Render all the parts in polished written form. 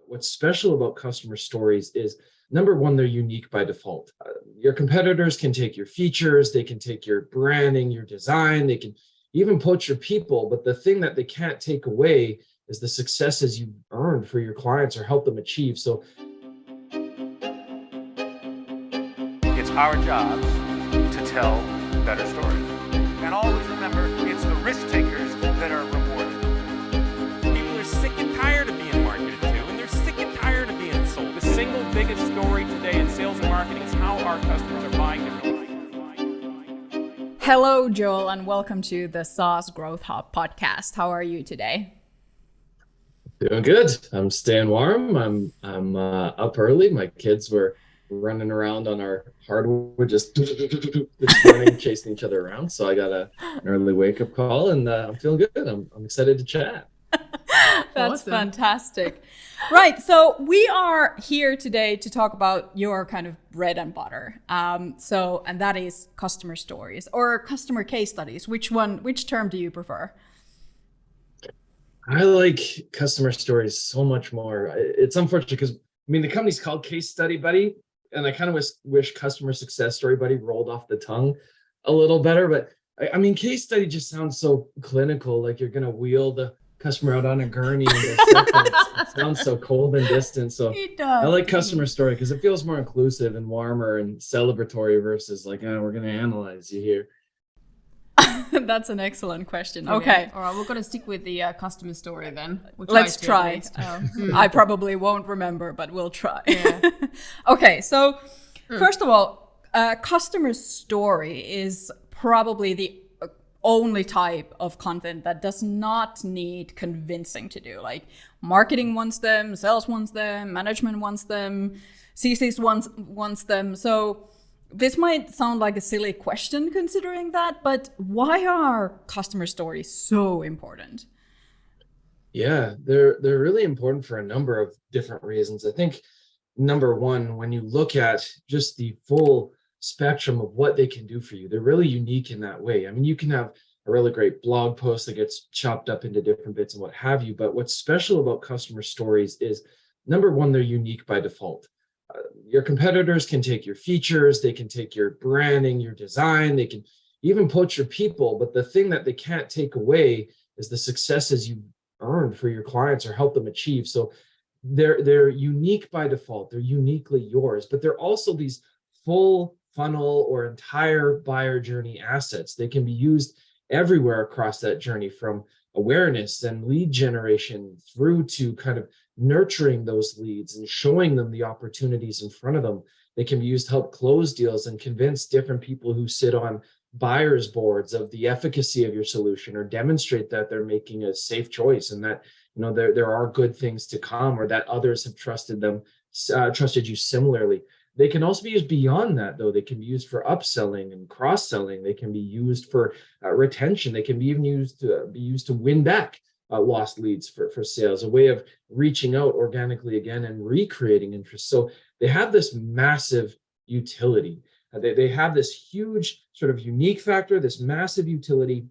What's special about customer stories is, number one, they're unique by default. Your competitors can take your features, they can take your branding, your design, they can even poach your people, but the thing that they can't take away is the successes you've earned for your clients or help them achieve. So it's our job to tell better stories. And always remember, it's the risk takers that are rewarded. People are sick and tired of being marketed to, and they're sick and tired of being sold. The single biggest story today in sales and marketing is how our customers are buying differently. Hello, Joel, and welcome to the SaaS Growth Hub podcast. How are you today? doing good. I'm staying warm. I'm up early. My kids were running around on our hardwood just this morning, chasing each other around. So I got an early wake up call, and I'm feeling good. I'm excited to chat. That's awesome. Fantastic. Right. So we are here today to talk about your kind of bread and butter. And that is customer stories or customer case studies. Which term do you prefer? I like customer stories so much more. It's unfortunate because the company's called Case Study Buddy, and I kind of wish Customer Success Story Buddy rolled off the tongue a little better. But case study just sounds so clinical, like you're going to wheel the customer out on a gurney. And it sounds so cold and distant. So I like customer story because it feels more inclusive and warmer and celebratory versus like, we're going to analyze you here. That's an excellent question. Okay. All right, we're going to stick with the customer story then. Let's try. I probably won't remember, but we'll try. Yeah. Okay, so first of all, customer story is probably the only type of content that does not need convincing to do. Like marketing wants them, sales wants them, management wants them, CCs wants them. So this might sound like a silly question considering that, but why are customer stories so important? Yeah, they're really important for a number of different reasons. I think number one, when you look at just the full spectrum of what they can do for you, they're really unique in that way. You can have a really great blog post that gets chopped up into different bits and what have you, but what's special about customer stories is, number one, they're unique by default. Your competitors can take your features, they can take your branding, your design, they can even poach your people, but the thing that they can't take away is the successes you've earned for your clients or help them achieve. So they're unique by default, they're uniquely yours, but they're also these full funnel or entire buyer journey assets. They can be used everywhere across that journey, from awareness and lead generation through to kind of nurturing those leads and showing them the opportunities in front of them. They can be used to help close deals and convince different people who sit on buyers boards of the efficacy of your solution, or demonstrate that they're making a safe choice and that there are good things to come, or that others have trusted you similarly. They can also be used beyond that, though. They can be used for upselling and cross-selling. They can be used for retention. They can be even used to win back lost leads for sales, a way of reaching out organically again and recreating interest. So they have this massive utility. They have this huge sort of unique factor, this massive utility.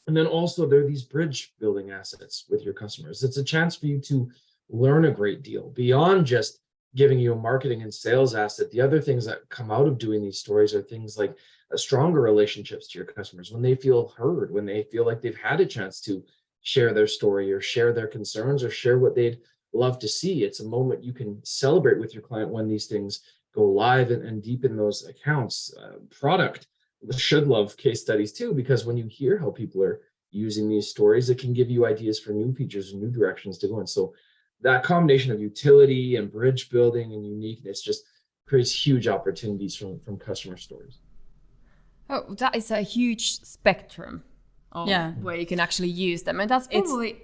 And then also they're these bridge building assets with your customers. It's a chance for you to learn a great deal beyond just giving you a marketing and sales asset. The other things that come out of doing these stories are things like stronger relationships to your customers, when they feel heard, when they feel like they've had a chance to share their story or share their concerns or share what they'd love to see. It's a moment you can celebrate with your client when these things go live and deepen those accounts. Product should love case studies too, because when you hear how people are using these stories, it can give you ideas for new features and new directions to go in. So that combination of utility and bridge building and uniqueness just creates huge opportunities from customer stories. Oh, that is a huge spectrum. Where you can actually use them, and that's probably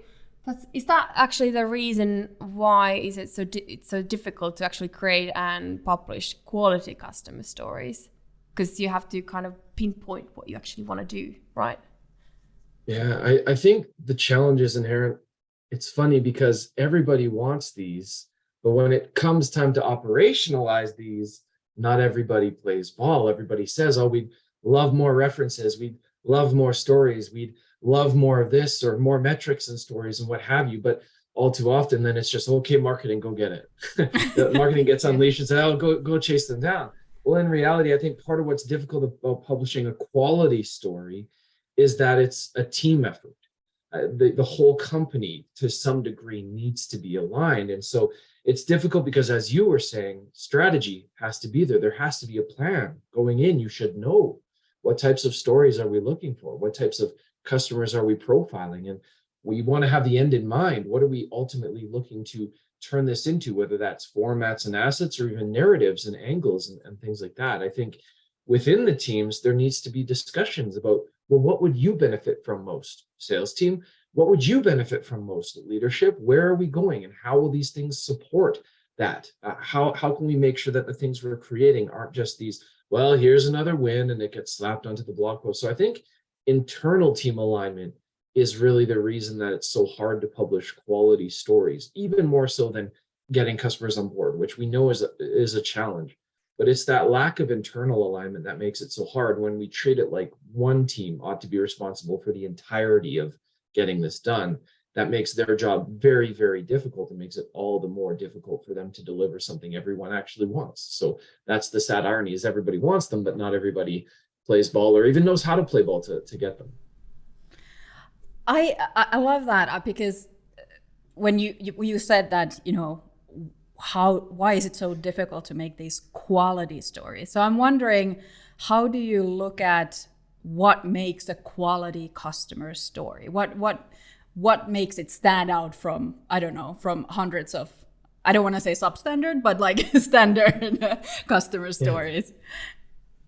is that actually the reason why is it it's so difficult to actually create and publish quality customer stories, because you have to kind of pinpoint what you actually want to do, right? Yeah, I think the challenge is inherent. It's funny because everybody wants these, but when it comes time to operationalize these, not everybody plays ball. Everybody says, we'd love more references, we'd love more stories, we'd love more of this or more metrics and stories and what have you. But all too often, then it's just, okay, marketing, go get it. The marketing gets unleashed and says, oh, go chase them down. Well, in reality, I think part of what's difficult about publishing a quality story is that it's a team effort. The whole company, to some degree, needs to be aligned. And so it's difficult because, as you were saying, strategy has to be there. There has to be a plan. Going in, you should know what types of stories are we looking for? What types of customers are we profiling? And we want to have the end in mind. What are we ultimately looking to turn this into, whether that's formats and assets or even narratives and angles and things like that? I think within the teams, there needs to be discussions about, well, what would you benefit from most? Sales team, what would you benefit from most? Leadership, where are we going? And how will these things support that? How can we make sure that the things we're creating aren't just these, well, here's another win and it gets slapped onto the blog post? So I think internal team alignment is really the reason that it's so hard to publish quality stories, even more so than getting customers on board, which we know is a challenge. But it's that lack of internal alignment that makes it so hard when we treat it like one team ought to be responsible for the entirety of getting this done. That makes their job very, very difficult and makes it all the more difficult for them to deliver something everyone actually wants. So that's the sad irony, is everybody wants them, but not everybody plays ball or even knows how to play ball to get them. I love that, because when you said that, why is it so difficult to make these quality stories? So I'm wondering, how do you look at what makes a quality customer story? What makes it stand out from, I don't know, from hundreds of, I don't want to say substandard, but like standard customer stories?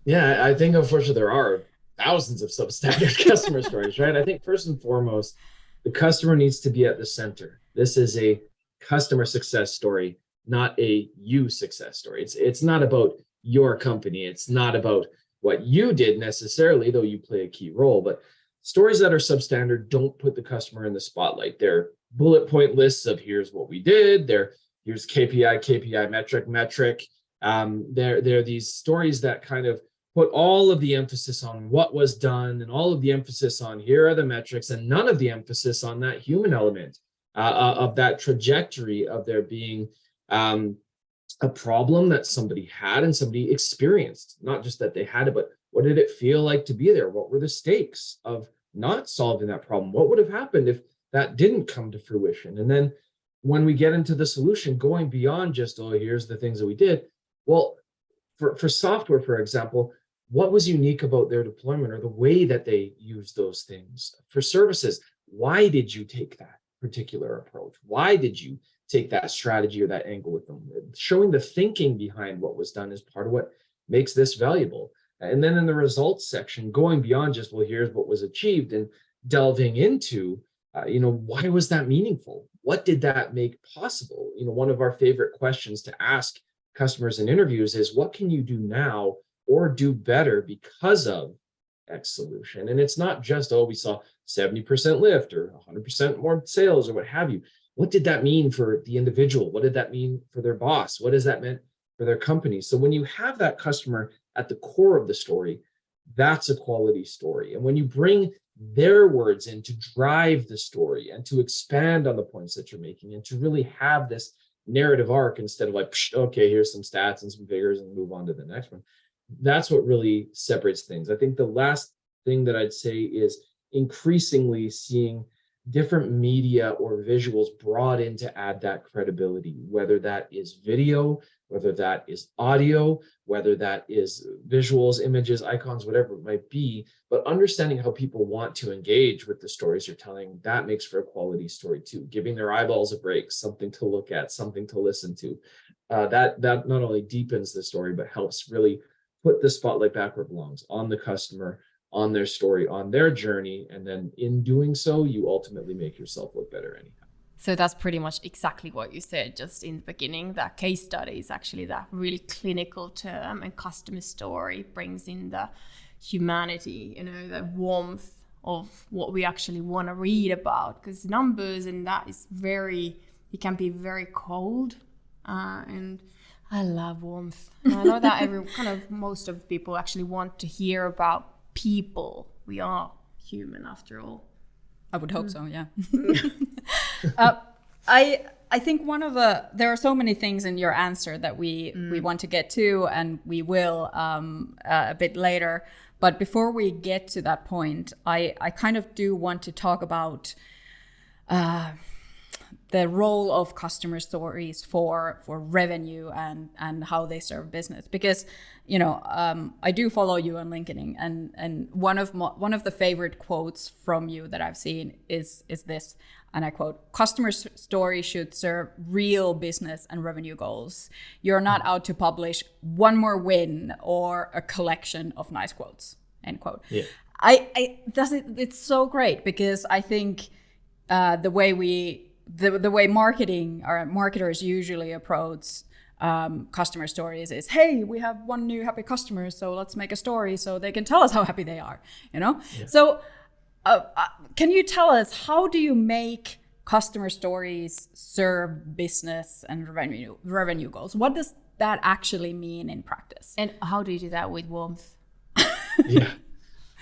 Yeah, I think unfortunately there are thousands of substandard customer stories, right? I think first and foremost, the customer needs to be at the center. This is a customer success story, not a you success story. It's not about your company. It's not about what you did necessarily, though you play a key role. But stories that are substandard don't put the customer in the spotlight. They're bullet point lists of here's what we did. Here's KPI, metric. They're these stories that kind of put all of the emphasis on what was done and all of the emphasis on here are the metrics and none of the emphasis on that human element of that trajectory of there being a problem that somebody had and somebody experienced. Not just that they had it, but what did it feel like to be there? What were the stakes of not solving that problem? What would have happened if that didn't come to fruition? And then when we get into the solution, going beyond just, oh, here's the things that we did. Well, for software, for example, what was unique about their deployment or the way that they used those things? For services, why did you take that particular approach? Why did you take that strategy or that angle with them? Showing the thinking behind what was done is part of what makes this valuable. And then in the results section, going beyond just, well, here's what was achieved, and delving into, why was that meaningful? What did that make possible? One of our favorite questions to ask customers in interviews is, what can you do now or do better because of X solution? And it's not just, oh, we saw 70% lift or 100% more sales or what have you. What did that mean for the individual? What did that mean for their boss? What does that mean for their company? So when you have that customer at the core of the story, that's a quality story. And when you bring their words in to drive the story and to expand on the points that you're making and to really have this narrative arc instead of like, okay, here's some stats and some figures and move on to the next one. That's what really separates things. I think the last thing that I'd say is increasingly seeing different media or visuals brought in to add that credibility, whether that is video, whether that is audio, whether that is visuals, images, icons, whatever it might be, but understanding how people want to engage with the stories you're telling, that makes for a quality story too. Giving their eyeballs a break, something to look at, something to listen to. That not only deepens the story, but helps really put the spotlight back where it belongs, on the customer, on their story, on their journey. And then in doing so, you ultimately make yourself look better anyhow. So that's pretty much exactly what you said just in the beginning. That case study is actually that really clinical term, and customer story brings in the humanity, the warmth of what we actually want to read about. Because numbers and that is it can be very cold. And I love warmth. And I know that most of people actually want to hear about people. We are human after all. I would hope so, yeah. I think there are so many things in your answer that we want to get to, and we will a bit later. But before we get to that point, I kind of do want to talk about the role of customer stories for revenue and how they serve business. Because, I do follow you on LinkedIn, and one of the favorite quotes from you that I've seen is this, and I quote: "Customer story should serve real business and revenue goals. You're not out to publish one more win or a collection of nice quotes." End quote. Yeah. It's so great, because I think the way marketing or marketers usually approach customer stories is, hey, we have one new happy customer, so let's make a story so they can tell us how happy they are, Yeah. So can you tell us, how do you make customer stories serve business and revenue goals? What does that actually mean in practice? And how do you do that with warmth? Yeah.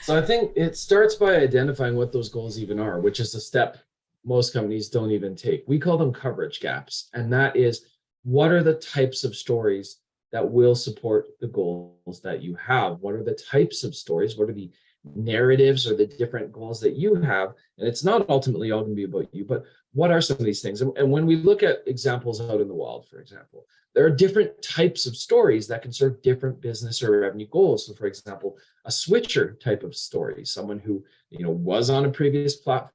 So I think it starts by identifying what those goals even are, which is a step most companies don't even take. We call them coverage gaps. And that is, what are the types of stories that will support the goals that you have? What are the types of stories? What are the narratives or the different goals that you have? And it's not ultimately all going to be about you, but what are some of these things? And when we look at examples out in the wild, for example, there are different types of stories that can serve different business or revenue goals. So for example, a switcher type of story, someone who was on a previous platform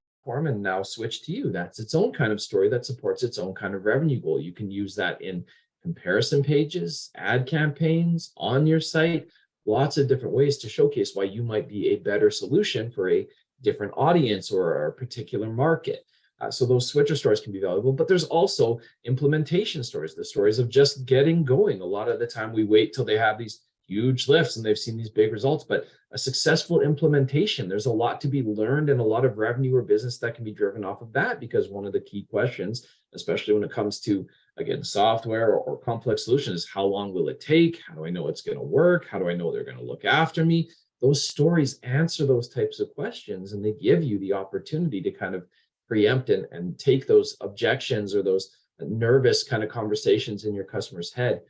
and now switched to you. That's its own kind of story that supports its own kind of revenue goal. You can use that in comparison pages, ad campaigns, on your site, lots of different ways to showcase why you might be a better solution for a different audience or a particular market. So those switcher stories can be valuable, but there's also implementation stories, the stories of just getting going. A lot of the time we wait till they have these huge lifts and they've seen these big results, but a successful implementation, there's a lot to be learned and a lot of revenue or business that can be driven off of that, because one of the key questions, especially when it comes to, again, software or complex solutions, is how long will it take? How do I know it's going to work? How do I know they're going to look after me? Those stories answer those types of questions, and they give you the opportunity to kind of preempt and take those objections or those nervous kind of conversations in your customer's head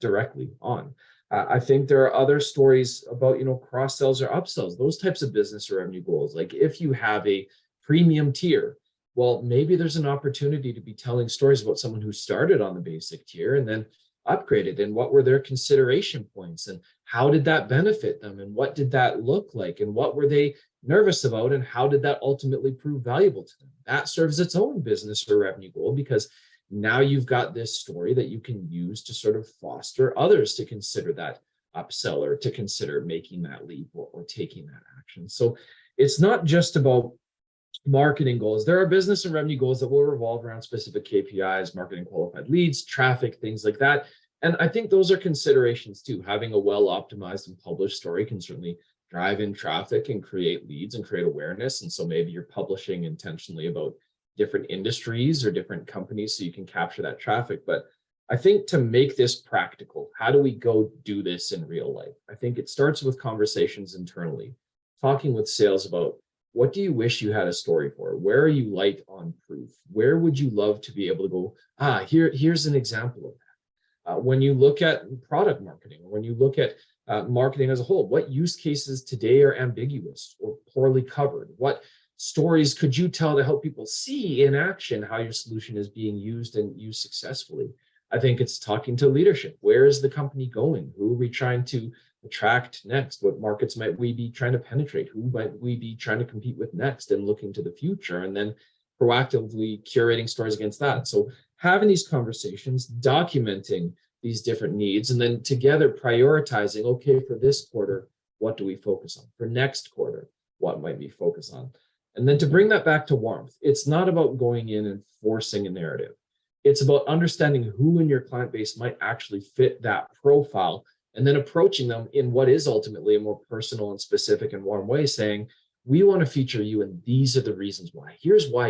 directly on. I think there are other stories about, cross sells or upsells, those types of business or revenue goals. Like if you have a premium tier, well, maybe there's an opportunity to be telling stories about someone who started on the basic tier and then upgraded, and what were their consideration points and how did that benefit them and what did that look like and what were they nervous about and how did that ultimately prove valuable to them. That serves its own business or revenue goal, because now you've got this story that you can use to sort of foster others to consider that upsell or to consider making that leap or taking that action. So it's not just about marketing goals. There are business and revenue goals that will revolve around specific KPIs, marketing qualified leads, traffic, things like that. And I think those are considerations too. Having a well-optimized and published story can certainly drive in traffic and create leads and create awareness. And so maybe you're publishing intentionally about different industries or different companies so you can capture that traffic. But I think to make this practical, how do we go do this in real life? I think it starts with conversations internally, talking with sales about, what do you wish you had a story for? Where are you light on proof? Where would you love to be able to go, here's an example of that. When you look at product marketing, or when you look at marketing as a whole, what use cases today are ambiguous or poorly covered? What stories could you tell to help people see in action how your solution is being used and used successfully? I think it's talking to leadership. Where is the company going? Who are we trying to attract next? What markets might we be trying to penetrate? Who might we be trying to compete with next, and looking to the future, and then proactively curating stories against that. So having these conversations, documenting these different needs, and then together prioritizing, okay, for this quarter, what do we focus on? For next quarter, what might we focus on? And then to bring that back to warmth, it's not about going in and forcing a narrative. It's about understanding who in your client base might actually fit that profile, and then approaching them in what is ultimately a more personal and specific and warm way, saying, we want to feature you, and these are the reasons why. Here's why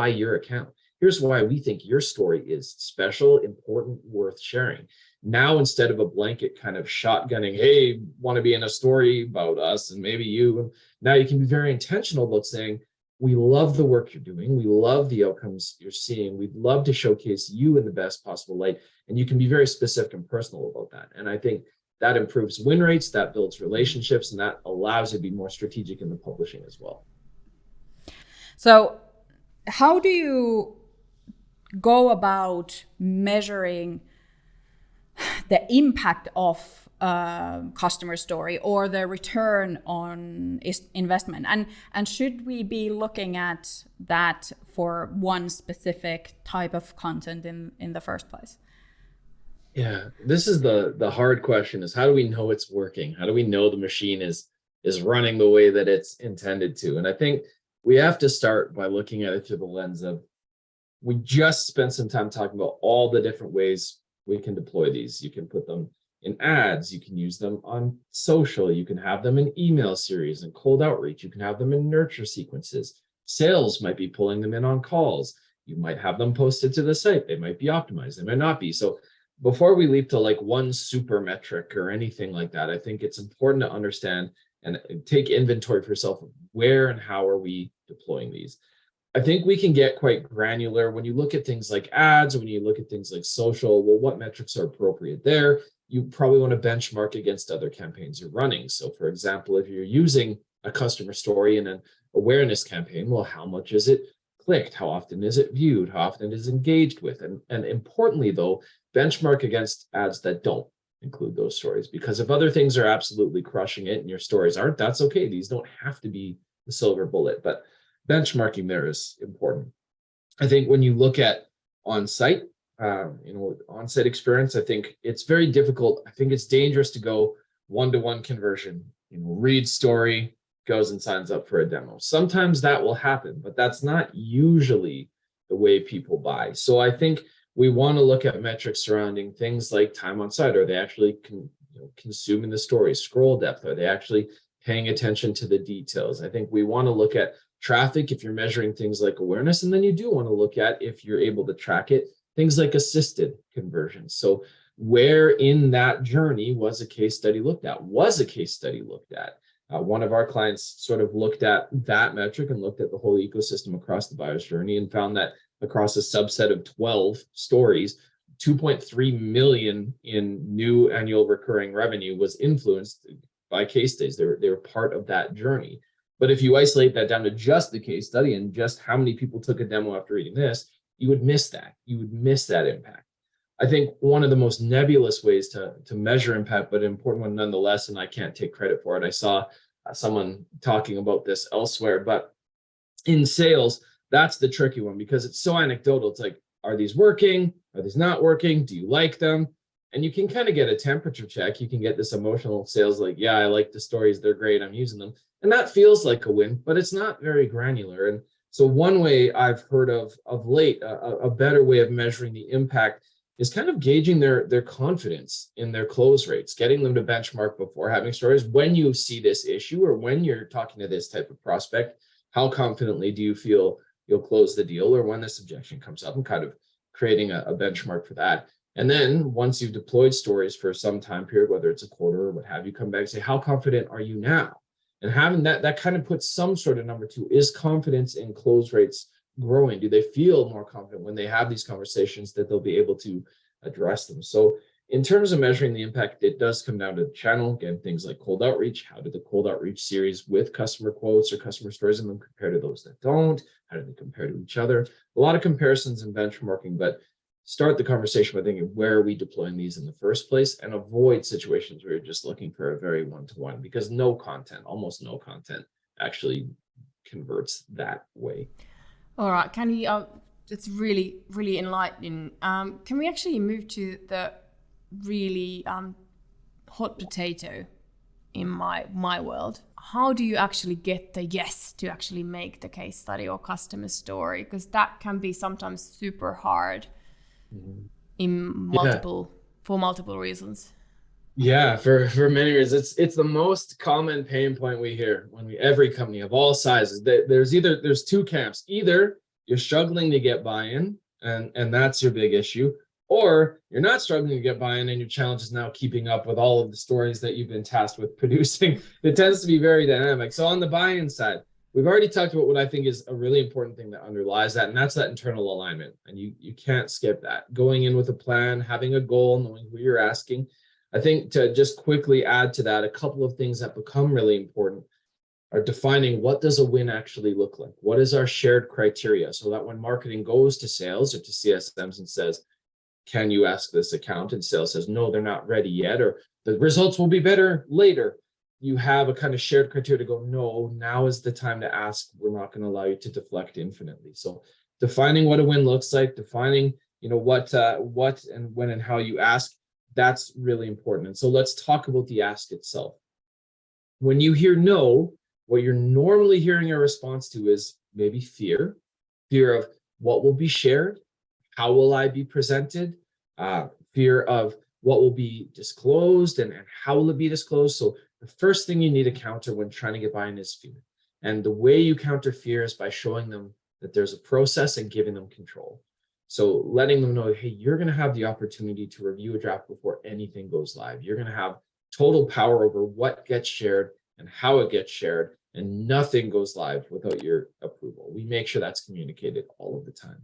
your account. Here's why we think your story is special, important, worth sharing. Now, instead of a blanket kind of shotgunning, hey, want to be in a story about us and maybe you, now you can be very intentional about saying, we love the work you're doing. We love the outcomes you're seeing. We'd love to showcase you in the best possible light. And you can be very specific and personal about that. And I think that improves win rates, that builds relationships, and that allows you to be more strategic in the publishing as well. So how do you go about measuring the impact of customer story or the return on investment, and should we be looking at that for one specific type of content in the first place? Yeah, this is the hard question, is how do we know it's working? How do we know the machine is running the way that it's intended to? And I think we have to start by looking at it through the lens of, we just spent some time talking about all the different ways we can deploy these. You can put them in ads, you can use them on social, you can have them in email series and cold outreach, you can have them in nurture sequences. Sales might be pulling them in on calls. You might have them posted to the site. They might be optimized, they might not be. So before we leap to like one super metric or anything like that, I think it's important to understand and take inventory for yourself of where and how are we deploying these. I think we can get quite granular when you look at things like ads, when you look at things like social. Well, what metrics are appropriate there? You probably want to benchmark against other campaigns you're running. So for example, if you're using a customer story in an awareness campaign, well, how much is it clicked? How often is it viewed? How often is it engaged with? And importantly though, benchmark against ads that don't include those stories, because if other things are absolutely crushing it and your stories aren't, that's okay. These don't have to be the silver bullet, but benchmarking there is important. I think when you look at on-site, on-site experience, I think it's very difficult. I think it's dangerous to go one-to-one conversion. Read story, goes and signs up for a demo. Sometimes that will happen, but that's not usually the way people buy. So I think we want to look at metrics surrounding things like time on site. Are they actually consuming the story? Scroll depth? Are they actually paying attention to the details? I think we want to look at traffic if you're measuring things like awareness, and then you do want to look at, if you're able to track it, things like assisted conversions. So where in that journey was a case study looked at? One of our clients sort of looked at that metric and looked at the whole ecosystem across the buyer's journey and found that across a subset of 12 stories, 2.3 million in new annual recurring revenue was influenced by case studies. They were part of that journey. But if you isolate that down to just the case study and just how many people took a demo after reading this, you would miss that. You would miss that impact. I think one of the most nebulous ways to measure impact, but an important one nonetheless, and I can't take credit for it. I saw someone talking about this elsewhere, but in sales, that's the tricky one because it's so anecdotal. It's like, are these working? Are these not working? Do you like them? And you can kind of get a temperature check. You can get this emotional sales like, yeah, I like the stories. They're great. I'm using them. And that feels like a win, but it's not very granular. And so one way I've heard of late, a better way of measuring the impact is kind of gauging their confidence in their close rates, getting them to benchmark before having stories. When you see this issue or when you're talking to this type of prospect, how confidently do you feel you'll close the deal, or when this objection comes up, and kind of creating a benchmark for that. And then once you've deployed stories for some time period, whether it's a quarter or what have you, come back and say, how confident are you now? And having that kind of puts some sort of number to, is confidence in close rates growing? Do they feel more confident when they have these conversations that they'll be able to address them? So in terms of measuring the impact, it does come down to the channel. Again, things like cold outreach. How did the cold outreach series with customer quotes or customer stories in them compare to those that don't? How do they compare to each other? A lot of comparisons and benchmarking, but start the conversation by thinking, where are we deploying these in the first place, and avoid situations where you're just looking for a very one-to-one, because almost no content actually converts that way. All right, can you, it's really, really enlightening. Can we actually move to the really hot potato in my world? How do you actually get the yes to actually make the case study or customer story? Because that can be sometimes super hard for multiple reasons. Yeah, for many reasons. It's the most common pain point we hear when every company of all sizes, there's two camps. Either you're struggling to get buy-in and that's your big issue, or you're not struggling to get buy-in and your challenge is now keeping up with all of the stories that you've been tasked with producing. It tends to be very dynamic. So on the buy-in side, we've already talked about what I think is a really important thing that underlies that, and that's that internal alignment. And you can't skip that. Going in with a plan, having a goal, knowing who you're asking. I think to just quickly add to that, a couple of things that become really important are defining what does a win actually look like? What is our shared criteria? So that when marketing goes to sales or to CSMs and says, can you ask this account? And sales says, no, they're not ready yet, or the results will be better later. You have a kind of shared criteria to go, no, now is the time to ask. We're not going to allow you to deflect infinitely. So defining what a win looks like, defining, what and when and how you ask, that's really important. And so let's talk about the ask itself. When you hear no, what you're normally hearing a response to is maybe fear of what will be shared, how will I be presented, fear of what will be disclosed and how will it be disclosed. So the first thing you need to counter when trying to get buy-in is fear. And the way you counter fear is by showing them that there's a process and giving them control. So letting them know, hey, you're going to have the opportunity to review a draft before anything goes live. You're going to have total power over what gets shared and how it gets shared, and nothing goes live without your approval. We make sure that's communicated all of the time.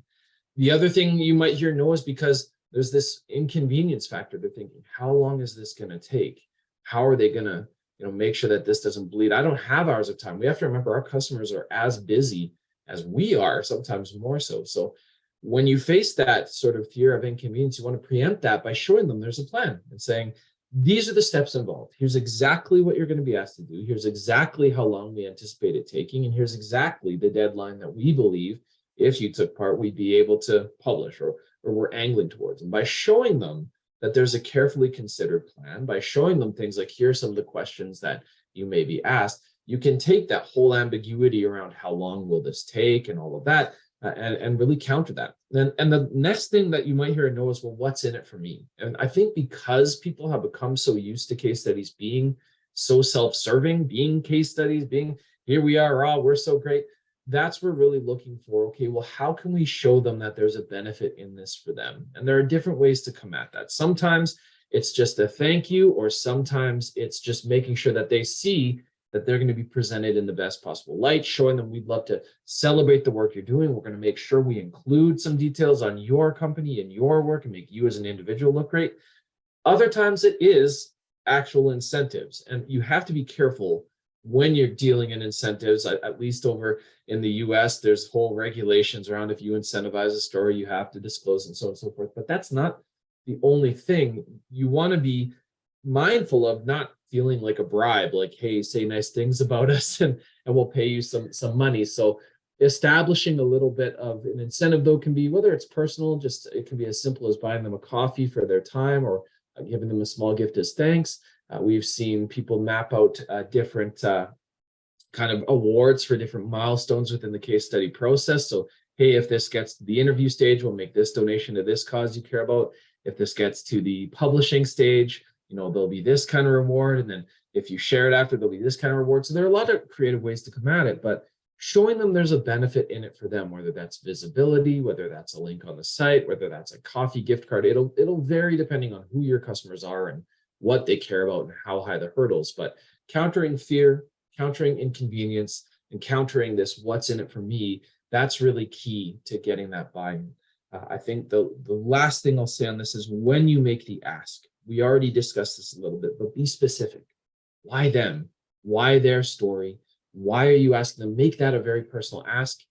The other thing you might hear no is because there's this inconvenience factor. They're thinking, how long is this going to take? How are they going to make sure that this doesn't bleed? I don't have hours of time. We have to remember our customers are as busy as we are, sometimes more so. So when you face that sort of fear of inconvenience, you want to preempt that by showing them there's a plan and saying, these are the steps involved. Here's exactly what you're going to be asked to do. Here's exactly how long we anticipate it taking. And here's exactly the deadline that we believe, if you took part, we'd be able to publish or we're angling towards. And by showing them that there's a carefully considered plan, by showing them things like, here's some of the questions that you may be asked, you can take that whole ambiguity around how long will this take and all of that, and really counter that. And the next thing that you might hear and know is, well, what's in it for me? And I think because people have become so used to case studies being so self-serving, being case studies, being here we are, we're so great. That's what we're really looking for. Okay, well, how can we show them that there's a benefit in this for them? And there are different ways to come at that. Sometimes it's just a thank you, or sometimes it's just making sure that they see that they're going to be presented in the best possible light, showing them we'd love to celebrate the work you're doing. We're going to make sure we include some details on your company and your work and make you as an individual look great. Other times it is actual incentives, and you have to be careful when you're dealing in incentives. At least over in the US, there's whole regulations around if you incentivize a story, you have to disclose and so on and so forth. But that's not the only thing. You want to be mindful of not feeling like a bribe, like, hey, say nice things about us and we'll pay you some money. So establishing a little bit of an incentive, though, can be, whether it's personal, just it can be as simple as buying them a coffee for their time or giving them a small gift as thanks. We've seen people map out different kind of awards for different milestones within the case study process. So, hey, if this gets to the interview stage, we'll make this donation to this cause you care about. If this gets to the publishing stage, there'll be this kind of reward. And then if you share it after, there'll be this kind of reward. So there are a lot of creative ways to come at it, but showing them there's a benefit in it for them, whether that's visibility, whether that's a link on the site, whether that's a coffee gift card, it'll vary depending on who your customers are and what they care about and how high the hurdles. But countering fear, countering inconvenience, and countering this what's in it for me, that's really key to getting that buy-in. I think the last thing I'll say on this is when you make the ask, we already discussed this a little bit, but be specific. Why them? Why their story? Why are you asking them? Make that a very personal ask.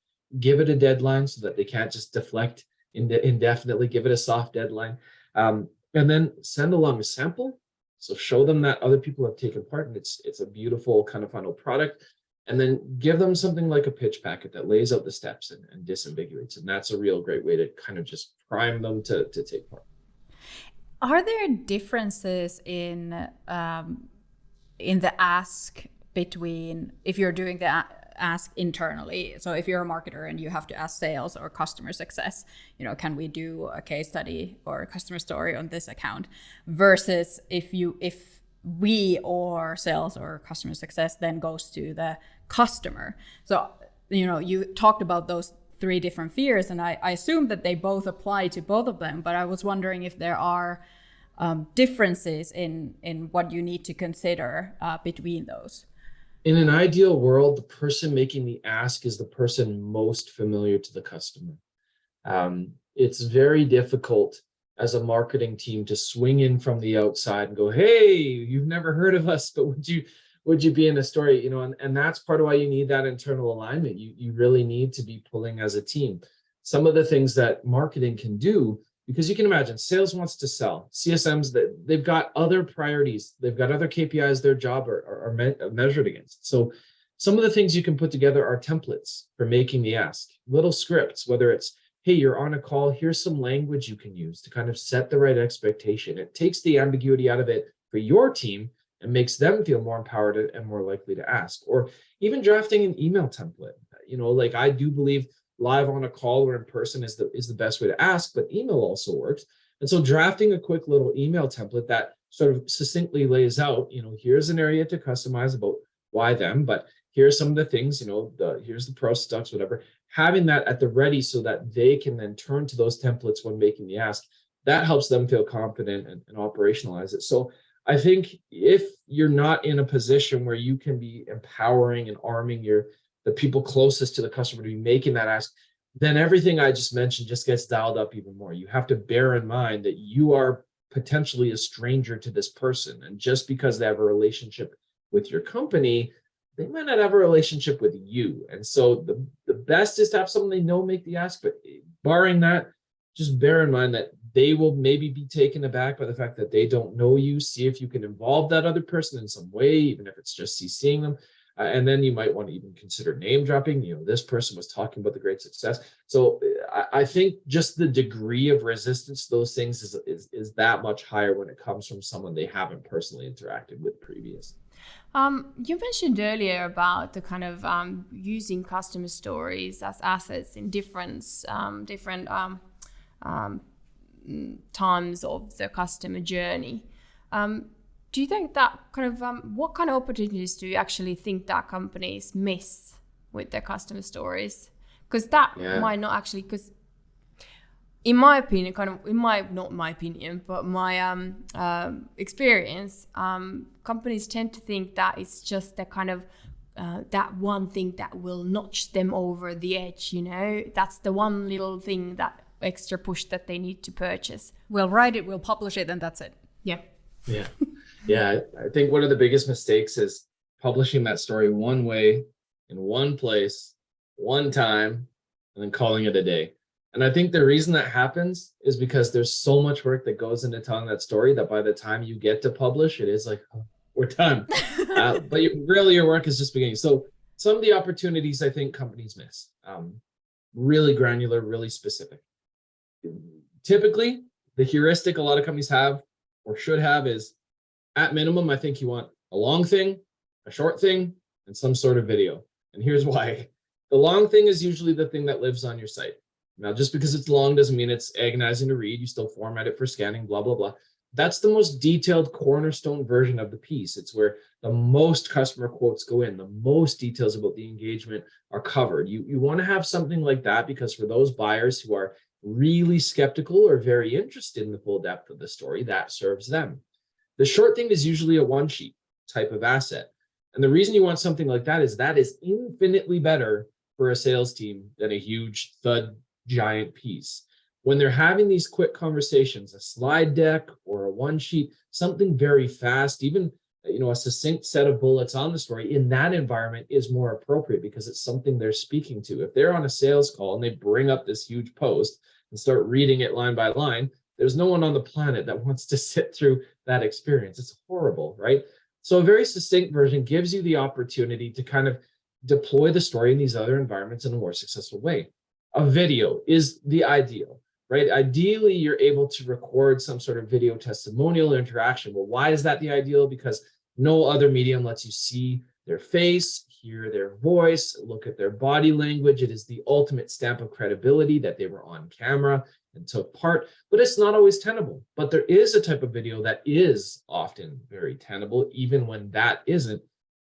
Give it a deadline so that they can't just deflect indefinitely. Give it a soft deadline. And then send along a sample. So show them that other people have taken part and it's a beautiful kind of final product. And then give them something like a pitch packet that lays out the steps and disambiguates. And that's a real great way to kind of just prime them to take part. Are there differences in the ask between if you're doing the ask internally? So if you're a marketer and you have to ask sales or customer success, can we do a case study or a customer story on this account? Versus if we or sales or customer success then goes to the customer. So you talked about those three different fears, and I assume that they both apply to both of them, but I was wondering if there are differences in what you need to consider between those. In an ideal world, the person making the ask is the person most familiar to the customer. It's very difficult as a marketing team to swing in from the outside and go, hey, you've never heard of us, but would you be in a story? You know, and that's part of why you need that internal alignment. You really need to be pulling as a team. Some of the things that marketing can do, because you can imagine sales wants to sell. CSMs, they've got other priorities. They've got other KPIs their job are measured against. So some of the things you can put together are templates for making the ask, little scripts, whether it's, hey, you're on a call, here's some language you can use to kind of set the right expectation. It takes the ambiguity out of it for your team and makes them feel more empowered and more likely to ask. Or even drafting an email template. You know, like I do believe live on a call or in person is the best way to ask, but email also works. And so drafting a quick little email template that sort of succinctly lays out, you know, here's an area to customize about why them, but here's some of the things, you know, here's the pros, stucks, whatever. Having that at the ready so that they can then turn to those templates when making the ask, that helps them feel confident and operationalize it. So I think if you're not in a position where you can be empowering and arming the people closest to the customer to be making that ask, then everything I just mentioned just gets dialed up even more. You have to bear in mind that you are potentially a stranger to this person. And just because they have a relationship with your company, they might not have a relationship with you. And so the best is to have someone they know make the ask, but barring that, just bear in mind that they will maybe be taken aback by the fact that they don't know you. See if you can involve that other person in some way, even if it's just CCing them. And then you might want to even consider name dropping. You know, this person was talking about the great success. So I think just the degree of resistance to those things is that much higher when it comes from someone they haven't personally interacted with previous. You mentioned earlier about the kind of using customer stories as assets in different times of the customer journey. Do you think that kind of what kind of opportunities do you actually think that companies miss with their customer stories? Because that might not actually, because in my opinion, not my opinion, but my experience, companies tend to think that it's just the kind of that one thing that will notch them over the edge, you know, that's the one little thing, that extra push that they need to purchase. We'll write it, we'll publish it, and that's it. Yeah. Yeah, I think one of the biggest mistakes is publishing that story one way, in one place, one time, and then calling it a day. And I think the reason that happens is because there's so much work that goes into telling that story that by the time you get to publish, it is like, oh, we're done. But really your work is just beginning. So some of the opportunities I think companies miss, really granular, really specific. Typically, the heuristic a lot of companies have or should have is, at minimum, I think you want a long thing, a short thing, and some sort of video. And here's why. The long thing is usually the thing that lives on your site. Now, just because it's long doesn't mean it's agonizing to read. You still format it for scanning, blah, blah, blah. That's the most detailed cornerstone version of the piece. It's where the most customer quotes go in, the most details about the engagement are covered. You want to have something like that because for those buyers who are really skeptical or very interested in the full depth of the story, that serves them. The short thing is usually a one sheet type of asset. And the reason you want something like that is infinitely better for a sales team than a huge thud giant piece. When they're having these quick conversations, a slide deck or a one sheet, something very fast, even a succinct set of bullets on the story in that environment is more appropriate because it's something they're speaking to. If they're on a sales call and they bring up this huge post and start reading it line by line, there's no one on the planet that wants to sit through that experience. It's horrible, right? So a very succinct version gives you the opportunity to kind of deploy the story in these other environments in a more successful way. A video is the ideal, right? Ideally, you're able to record some sort of video testimonial interaction. Well, why is that the ideal? Because no other medium lets you see their face, hear their voice, look at their body language. It is the ultimate stamp of credibility that they were on camera and took part, but it's not always tenable. But there is a type of video that is often very tenable, even when that isn't,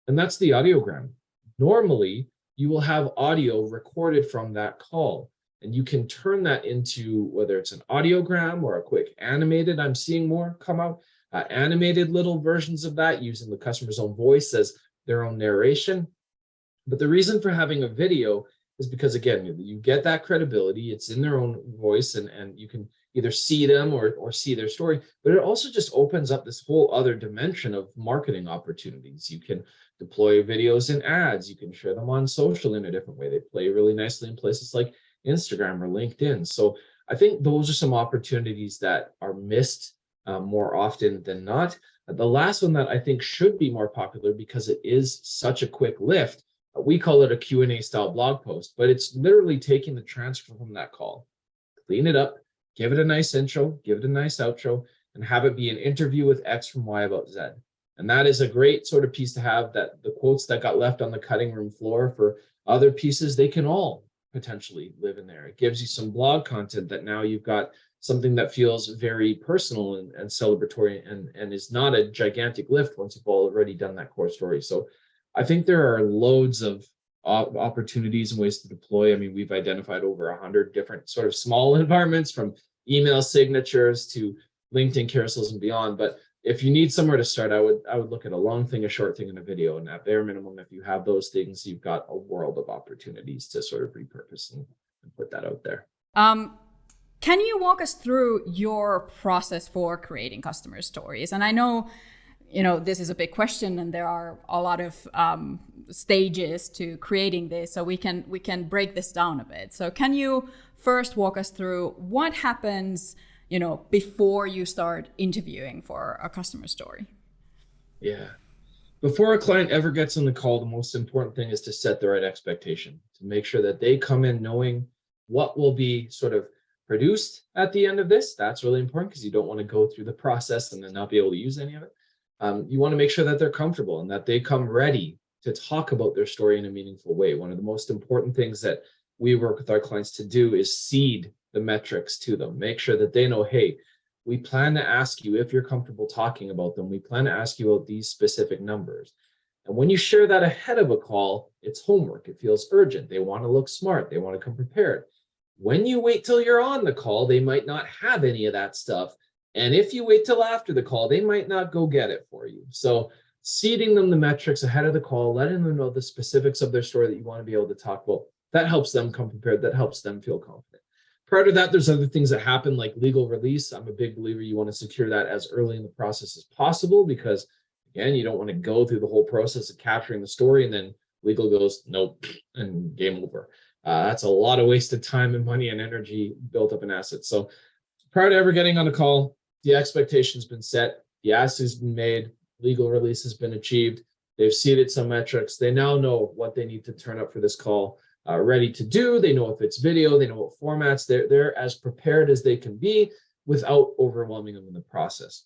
and that's the audiogram. Normally, you will have audio recorded from that call, and you can turn that into whether it's an audiogram or a quick animated, I'm seeing more come out, animated little versions of that using the customer's own voice as their own narration. But the reason for having a video is because, again, you get that credibility. It's in their own voice, and you can either see them or see their story. But it also just opens up this whole other dimension of marketing opportunities. You can deploy videos in ads. You can share them on social in a different way. They play really nicely in places like Instagram or LinkedIn. So I think those are some opportunities that are missed more often than not. The last one that I think should be more popular, because it is such a quick lift, we call it a Q&A style blog post, but it's literally taking the transfer from that call, clean it up, give it a nice intro, give it a nice outro, and have it be an interview with X from Y about Z. And that is a great sort of piece to have, that the quotes that got left on the cutting room floor for other pieces, they can all potentially live in there. It gives you some blog content that now you've got something that feels very personal and celebratory, and is not a gigantic lift once you've already done that core story. So I think there are loads of opportunities and ways to deploy. I mean, we've identified over 100 different sort of small environments, from email signatures to LinkedIn carousels and beyond. But if you need somewhere to start, I would look at a long thing, a short thing, and a video. And at bare minimum, if you have those things, you've got a world of opportunities to sort of repurpose and put that out there. Can you walk us through your process for creating customer stories? And I know, this is a big question, and there are a lot of stages to creating this, so we can break this down a bit. So can you first walk us through what happens, before you start interviewing for a customer story? Yeah. Before a client ever gets on the call, the most important thing is to set the right expectation, to make sure that they come in knowing what will be sort of produced at the end of this. That's really important, because you don't want to go through the process and then not be able to use any of it. You want to make sure that they're comfortable and that they come ready to talk about their story in a meaningful way. One of the most important things that we work with our clients to do is seed the metrics to them. Make sure that they know, hey, we plan to ask you if you're comfortable talking about them. We plan to ask you about these specific numbers. And when you share that ahead of a call, it's homework. It feels urgent. They want to look smart. They want to come prepared. When you wait till you're on the call, they might not have any of that stuff. And if you wait till after the call, they might not go get it for you. So seeding them the metrics ahead of the call, letting them know the specifics of their story that you want to be able to talk about, that helps them come prepared. That helps them feel confident. Prior to that, there's other things that happen, like legal release. I'm a big believer you want to secure that as early in the process as possible, because, again, you don't want to go through the whole process of capturing the story and then legal goes, nope, and game over. That's a lot of wasted time and money and energy built up in assets. So prior to ever getting on a call, the expectation's been set, the ask has been made, legal release has been achieved, they've seeded some metrics, they now know what they need to turn up for this call, ready to do. They know if it's video, they know what formats, they're as prepared as they can be without overwhelming them in the process.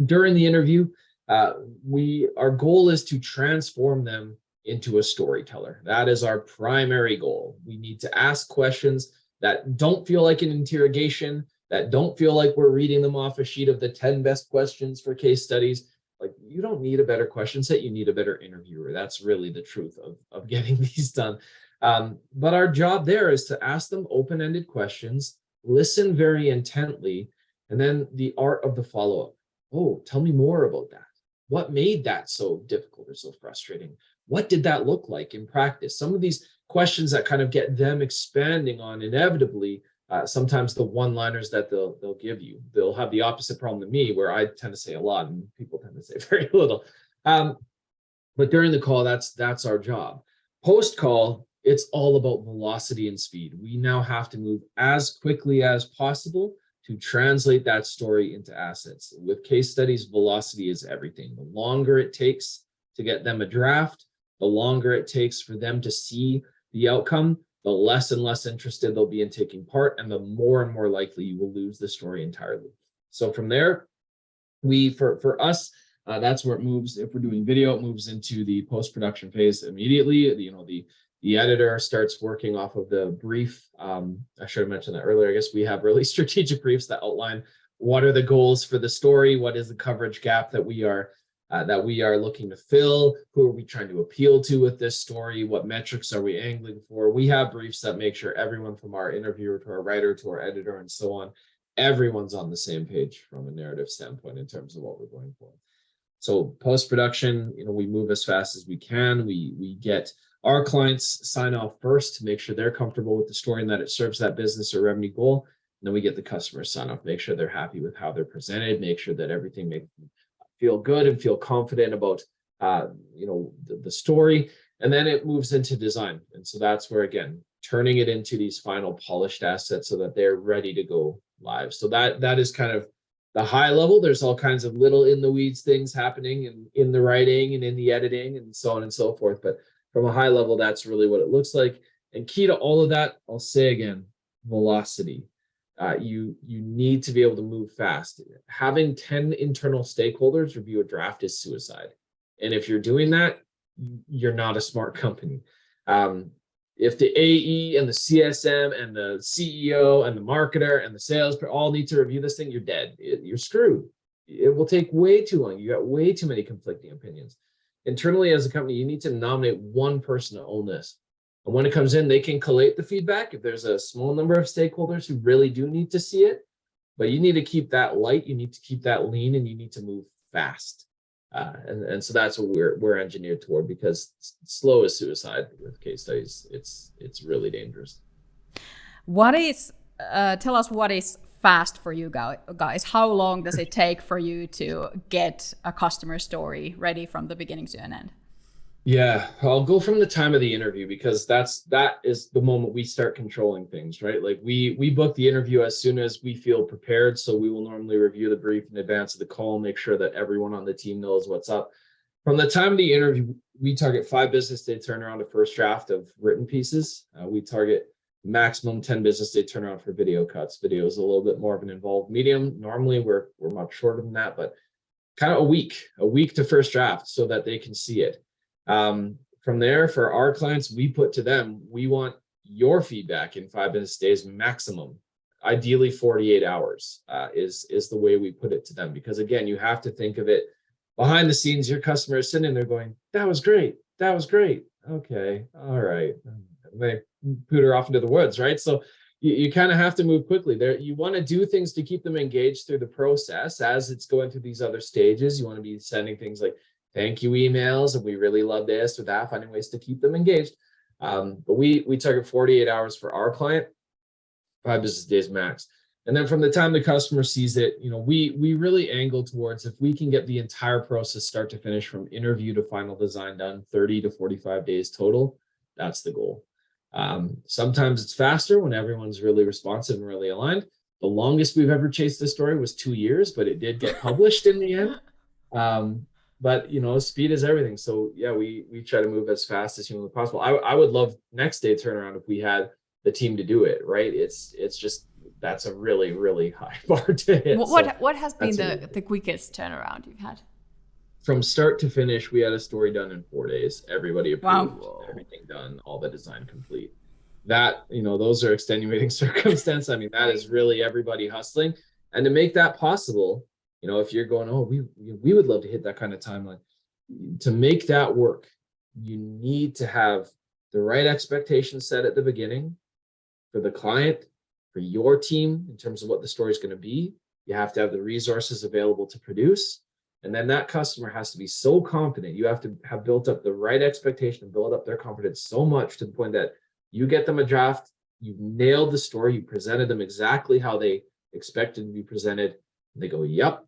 During the interview, our goal is to transform them into a storyteller. That is our primary goal. We need to ask questions that don't feel like an interrogation, that don't feel like we're reading them off a sheet of the 10 best questions for case studies. Like, you don't need a better question set, you need a better interviewer. That's really the truth of getting these done. But our job there is to ask them open-ended questions, listen very intently, and then the art of the follow-up. Oh, tell me more about that. What made that so difficult or so frustrating? What did that look like in practice? Some of these questions that kind of get them expanding on inevitably, sometimes the one-liners that they'll give you, they'll have the opposite problem to me, where I tend to say a lot and people tend to say very little. But during the call, that's our job. Post-call, it's all about velocity and speed. We now have to move as quickly as possible to translate that story into assets. With case studies, velocity is everything. The longer it takes to get them a draft, the longer it takes for them to see the outcome, the less and less interested they'll be in taking part, and the more and more likely you will lose the story entirely. So from there, for us, that's where it moves. If we're doing video, it moves into the post-production phase immediately. The editor starts working off of the brief. I should have mentioned that earlier. I guess we have really strategic briefs that outline what are the goals for the story, what is the coverage gap that we are looking to fill, who are we trying to appeal to with this story, what metrics are we angling for. We have briefs that make sure everyone, from our interviewer to our writer to our editor and so on, everyone's on the same page from a narrative standpoint in terms of what we're going for. So post-production, we move as fast as we can. We get our clients sign off first to make sure they're comfortable with the story and that it serves that business or revenue goal. And then we get the customer sign off, make sure they're happy with how they're presented, make sure that everything makes them feel good and feel confident about the story. And then it moves into design. And so that's where, again, turning it into these final polished assets so that they're ready to go live. So that is kind of the high level. There's all kinds of little in the weeds things happening in the writing and in the editing and so on and so forth. But from a high level, that's really what it looks like. And key to all of that, I'll say again, velocity. You need to be able to move fast. Having 10 internal stakeholders review a draft is suicide. And if you're doing that, you're not a smart company. If the AE and the CSM and the CEO and the marketer and the sales all need to review this thing, you're dead. You're screwed. It will take way too long. You got way too many conflicting opinions. Internally as a company, you need to nominate one person to own this. And when it comes in, they can collate the feedback if there's a small number of stakeholders who really do need to see it. But you need to keep that light, you need to keep that lean, and you need to move fast. And so that's what we're engineered toward, because slow is suicide with case studies. It's really dangerous. Tell us what is fast for you guys? How long does it take for you to get a customer story ready from the beginning to an end? Yeah, I'll go from the time of the interview, because that is the moment we start controlling things, right? Like we book the interview as soon as we feel prepared. So we will normally review the brief in advance of the call, make sure that everyone on the team knows what's up. From the time of the interview, we target 5 business day turnaround to first draft of written pieces. We target maximum 10 business day turnaround for video cuts. Video is a little bit more of an involved medium. Normally we're much shorter than that, but kind of a week to first draft so that they can see it. From there, for our clients, we put to them, we want your feedback in 5 business days maximum. Ideally 48 hours is the way we put it to them. Because again, you have to think of it behind the scenes. Your customer is sitting there going, that was great. Okay, all right. And they put her off into the woods, right? So you kind of have to move quickly there. You want to do things to keep them engaged through the process as it's going through these other stages. You want to be sending things like thank you emails, and we really love this or that, finding ways to keep them engaged. But we target 48 hours for our client, 5 business days max. And then from the time the customer sees it, we really angle towards, if we can get the entire process start to finish from interview to final design done, 30 to 45 days total, that's the goal. Sometimes it's faster when everyone's really responsive and really aligned. The longest we've ever chased this story was 2 years, but it did get published in the end. But speed is everything. So yeah, we try to move as fast as humanly possible. I would love next day turnaround if we had the team to do it, right? It's just, that's a really, really high bar to hit. What has been the quickest turnaround you've had? From start to finish, we had a story done in 4 days. Everybody approved, wow. Everything done, all the design complete. That, those are extenuating circumstances. I mean, that is really everybody hustling. And to make that possible, if you're going, oh, we would love to hit that kind of timeline. To make that work, you need to have the right expectations set at the beginning for the client, for your team, in terms of what the story is going to be. You have to have the resources available to produce. And then that customer has to be so confident. You have to have built up the right expectation and build up their confidence so much to the point that you get them a draft, you've nailed the story, you presented them exactly how they expected to be presented. And they go, yep.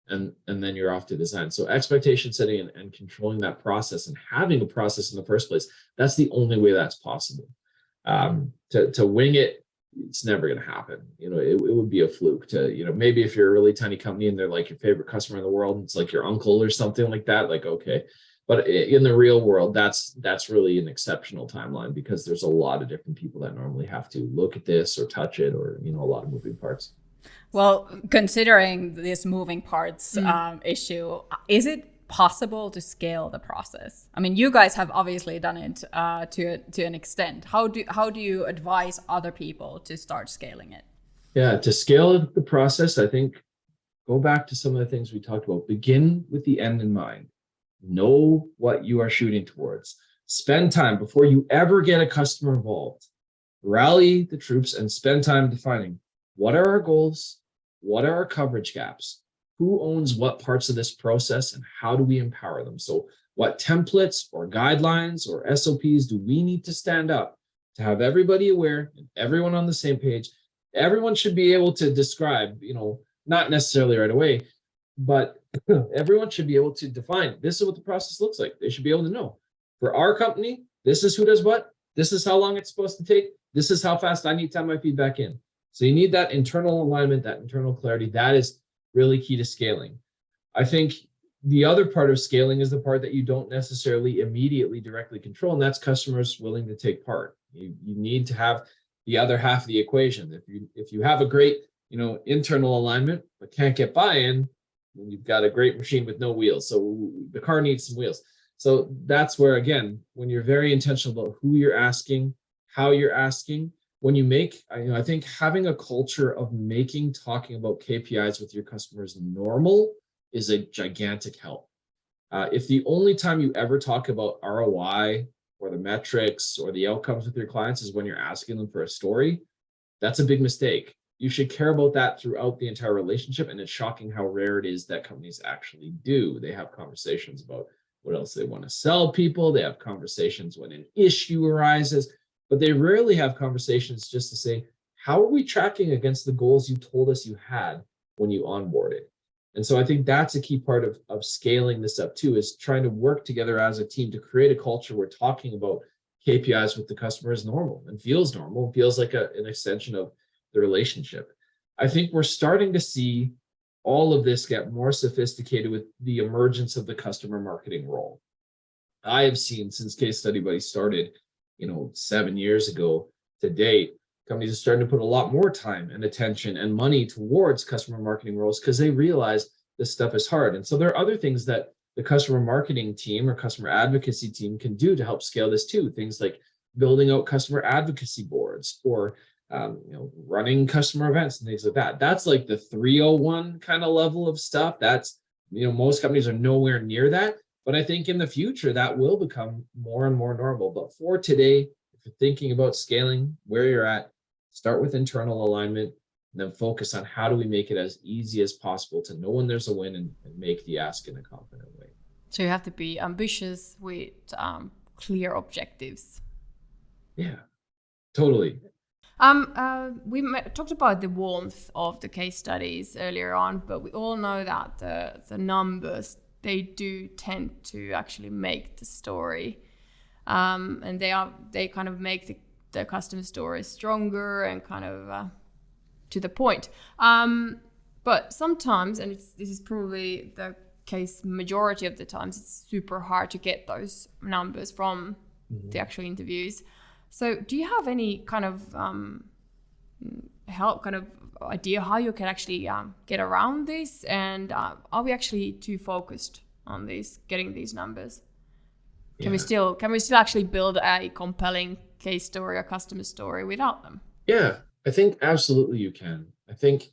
And then you're off to design. So expectation setting and controlling that process and having a process in the first place, that's the only way that's possible. To wing it, it's never going to happen. It would be a fluke to, maybe if you're a really tiny company and they're like your favorite customer in the world, and it's like your uncle or something like that, like, okay. But in the real world, that's really an exceptional timeline, because there's a lot of different people that normally have to look at this or touch it, or, a lot of moving parts. Well, considering this moving parts issue, is it possible to scale the process? I mean, you guys have obviously done it to an extent. How do you advise other people to start scaling it? Yeah, to scale the process, I think go back to some of the things we talked about. Begin with the end in mind. Know what you are shooting towards. Spend time before you ever get a customer involved. Rally the troops and spend time defining what are our goals, what are our coverage gaps, who owns what parts of this process and how do we empower them? So what templates or guidelines or SOPs do we need to stand up to have everybody aware and everyone on the same page? Everyone should be able to describe, not necessarily right away, but everyone should be able to define, this is what the process looks like. They should be able to know, for our company, this is who does what, this is how long it's supposed to take, this is how fast I need to have my feedback in. So you need that internal alignment, that internal clarity. That is really key to scaling. I think the other part of scaling is the part that you don't necessarily immediately directly control, and that's customers willing to take part. You need to have the other half of the equation. If you have a great, internal alignment, but can't get buy-in, then you've got a great machine with no wheels. So the car needs some wheels. So that's where, again, when you're very intentional about who you're asking, how you're asking, when you make, I think having a culture of talking about KPIs with your customers normal is a gigantic help. If the only time you ever talk about ROI or the metrics or the outcomes with your clients is when you're asking them for a story, that's a big mistake. You should care about that throughout the entire relationship. And it's shocking how rare it is that companies actually do. They have conversations about what else they want to sell people. They have conversations when an issue arises, but they rarely have conversations just to say, how are we tracking against the goals you told us you had when you onboarded? And so I think that's a key part of scaling this up too, is trying to work together as a team to create a culture where talking about KPIs with the customer is normal and feels normal, feels like an extension of the relationship. I think we're starting to see all of this get more sophisticated with the emergence of the customer marketing role. I have seen since Case Study Buddy started, 7 years ago to date, companies are starting to put a lot more time and attention and money towards customer marketing roles because they realize this stuff is hard. And so there are other things that the customer marketing team or customer advocacy team can do to help scale this too. Things like building out customer advocacy boards or running customer events and things like that. That's like the 301 kind of level of stuff. That's, most companies are nowhere near that. But I think in the future that will become more and more normal. But for today, if you're thinking about scaling where you're at, start with internal alignment and then focus on how do we make it as easy as possible to know when there's a win and make the ask in a confident way. So you have to be ambitious with clear objectives. Yeah, totally. We talked about the warmth of the case studies earlier on, but we all know that the numbers, they do tend to actually make the story, and they kind of make the customer story stronger and kind of to the point. But sometimes, and this is probably the case majority of the times, it's super hard to get those numbers from the actual interviews. So do you have any kind of idea how you can actually get around this? And are we actually too focused on getting these numbers? Can we still actually build a compelling case story or customer story without them? Yeah, I think absolutely you can. I think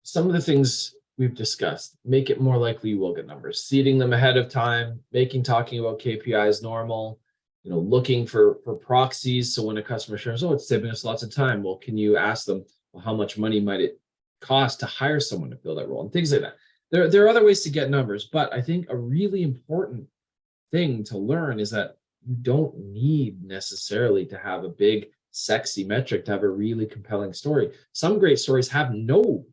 some of the things we've discussed make it more likely you will get numbers, seeding them ahead of time, talking about KPIs normal, looking for proxies. So when a customer shares, it's saving us lots of time. Well, can you ask them, well, how much money might it cost to hire someone to fill that role and things like that. There are other ways to get numbers, but I think a really important thing to learn is that you don't need necessarily to have a big, sexy metric to have a really compelling story. Some great stories have no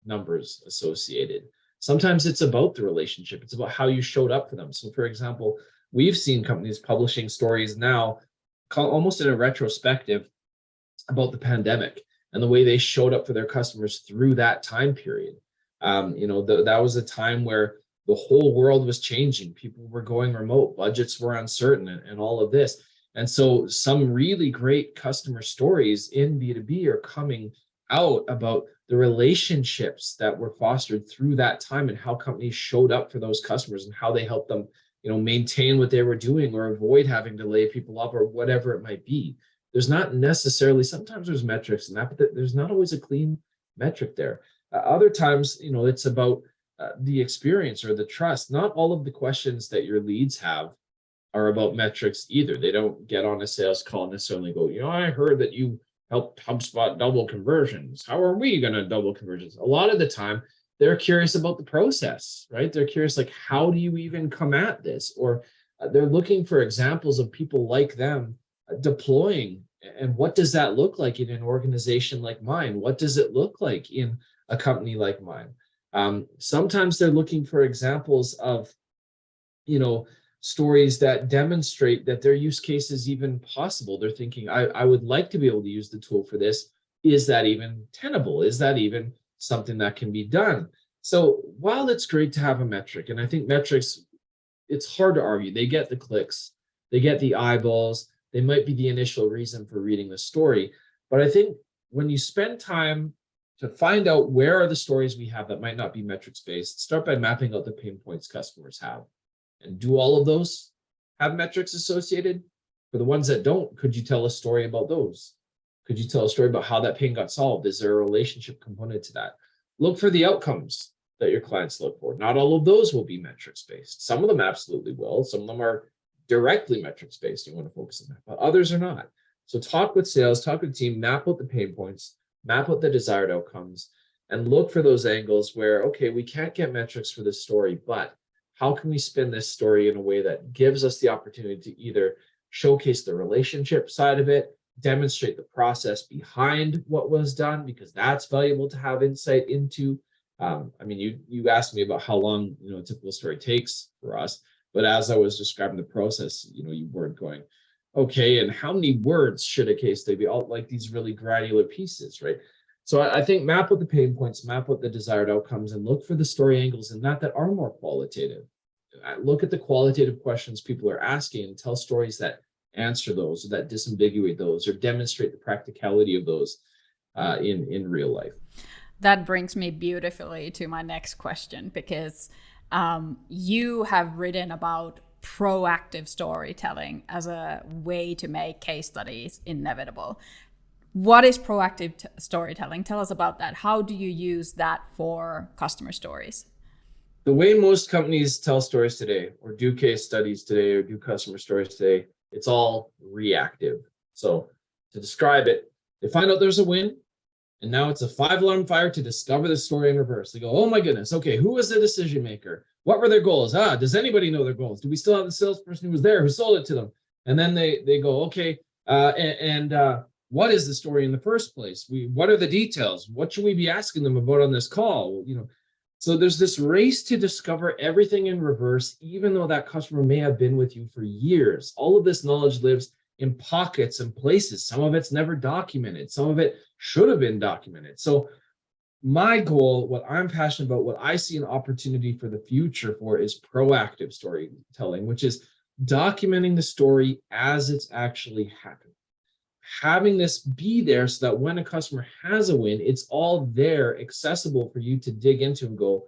numbers associated. Sometimes it's about the relationship. It's about how you showed up for them. So for example, we've seen companies publishing stories now almost in a retrospective about the pandemic and the way they showed up for their customers through that time period. That was a time where the whole world was changing. People were going remote, budgets were uncertain, and all of this. And so some really great customer stories in B2B are coming out about the relationships that were fostered through that time and how companies showed up for those customers and how they helped them, maintain what they were doing or avoid having to lay people up or whatever it might be. There's not necessarily, sometimes there's metrics in that, but there's not always a clean metric there. Other times, it's about the experience or the trust. Not all of the questions that your leads have are about metrics either. They don't get on a sales call and necessarily go, I heard that you helped HubSpot double conversions. How are we going to double conversions? A lot of the time, they're curious about the process, right? They're curious, like, how do you even come at this? Or they're looking for examples of people like them deploying. And what does that look like in an organization like mine? What does it look like in a company like mine? Sometimes they're looking for examples of, stories that demonstrate that their use case is even possible. They're thinking, I would like to be able to use the tool for this. Is that even tenable? Is that even something that can be done? So while it's great to have a metric, and I think metrics, it's hard to argue, they get the clicks, they get the eyeballs, they might be the initial reason for reading the story. But I think when you spend time to find out where are the stories we have that might not be metrics based, start by mapping out the pain points customers have. And do all of those have metrics associated? For the ones that don't, could you tell a story about those? Could you tell a story about how that pain got solved? Is there a relationship component to that? Look for the outcomes that your clients look for. Not all of those will be metrics based. Some of them absolutely will. Some of them are directly metrics based. You want to focus on that, but others are not. So talk with sales, talk with the team, map out the pain points, map out the desired outcomes, and look for those angles where, okay, we can't get metrics for this story, but how can we spin this story in a way that gives us the opportunity to either showcase the relationship side of it, demonstrate the process behind what was done, because that's valuable to have insight into. You asked me about how long a typical story takes for us, but as I was describing the process, you weren't going, okay, and how many words should a case study be? All like these really granular pieces, right? So I think map out the pain points, map out the desired outcomes, and look for the story angles in that are more qualitative. Look at the qualitative questions people are asking and tell stories that answer those, or that disambiguate those, or demonstrate the practicality of those in real life. That brings me beautifully to my next question, because you have written about proactive storytelling as a way to make case studies inevitable. What is proactive storytelling? Tell us about that. How do you use that for customer stories? The way most companies tell stories today, or do case studies today, or do customer stories today, it's all reactive. So to describe it, they find out there's a win, and now it's a 5-alarm fire to discover the story in reverse. They go, oh my goodness, okay, who was the decision maker? What were their goals? Does anybody know their goals? Do we still have the salesperson who was there, who sold it to them? And then they go, okay, what is the story in the first place? What are the details? What should we be asking them about on this call? So there's this race to discover everything in reverse, even though that customer may have been with you for years. All of this knowledge lives in pockets and places. Some of it's never documented. Some of it should have been documented. So my goal, what I'm passionate about, what I see an opportunity for the future for, is proactive storytelling, which is documenting the story as it's actually happened. Having this be there so that when a customer has a win, it's all there, accessible for you to dig into and go,